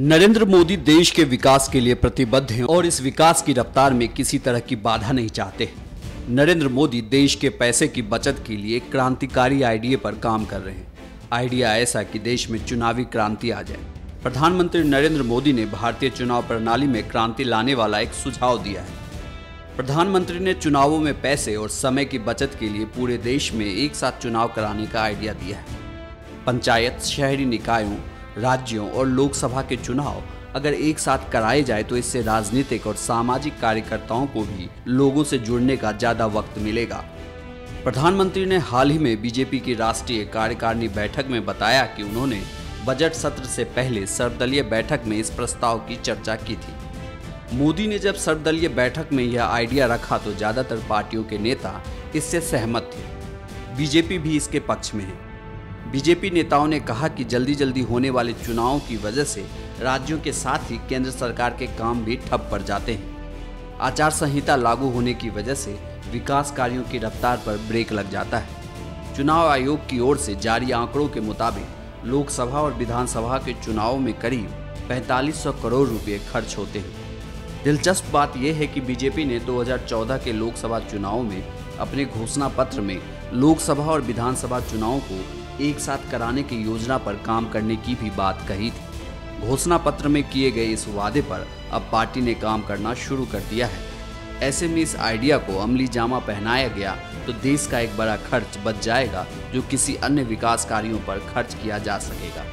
नरेंद्र मोदी देश के विकास के लिए प्रतिबद्ध हैं और इस विकास की रफ्तार में किसी तरह की बाधा नहीं चाहते। नरेंद्र मोदी देश के पैसे की बचत के लिए क्रांतिकारी आइडिया पर काम कर रहे हैं। आइडिया ऐसा कि देश में चुनावी क्रांति आ जाए। प्रधानमंत्री नरेंद्र मोदी ने भारतीय चुनाव प्रणाली में क्रांति लाने वाला एक सुझाव दिया है। प्रधानमंत्री ने चुनावों में पैसे और समय की बचत के लिए पूरे देश में एक साथ चुनाव कराने का आइडिया दिया है। पंचायत, शहरी निकायों, राज्यों और लोकसभा के चुनाव अगर एक साथ कराए जाए तो इससे राजनीतिक और सामाजिक कार्यकर्ताओं को भी लोगों से जुड़ने का ज्यादा वक्त मिलेगा। प्रधानमंत्री ने हाल ही में बीजेपी की राष्ट्रीय कार्यकारिणी बैठक में बताया कि उन्होंने बजट सत्र से पहले सर्वदलीय बैठक में इस प्रस्ताव की चर्चा की थी। मोदी ने जब सर्वदलीय बैठक में यह आइडिया रखा तो ज्यादातर पार्टियों के नेता इससे सहमत थे। बीजेपी भी इसके पक्ष में है। बीजेपी नेताओं ने कहा कि जल्दी होने वाले चुनावों की वजह से राज्यों के साथ ही केंद्र सरकार के काम भी ठप पड़ जाते हैं। आचार संहिता लागू होने की वजह से विकास कार्यों की रफ्तार पर ब्रेक लग जाता है। चुनाव आयोग की ओर से जारी आंकड़ों के मुताबिक लोकसभा और विधानसभा के चुनावों में करीब 4500 करोड़ रुपए खर्च होते हैं। दिलचस्प बात यह है कि बीजेपी ने 2014 के लोकसभा चुनावों में अपने घोषणा पत्र में लोकसभा और विधानसभा चुनावों को एक साथ कराने की योजना पर काम करने की भी बात कही थी। घोषणा पत्र में किए गए इस वादे पर अब पार्टी ने काम करना शुरू कर दिया है। ऐसे में इस आइडिया को अमली जामा पहनाया गया तो देश का एक बड़ा खर्च बच जाएगा जो किसी अन्य विकास कार्यों पर खर्च किया जा सकेगा।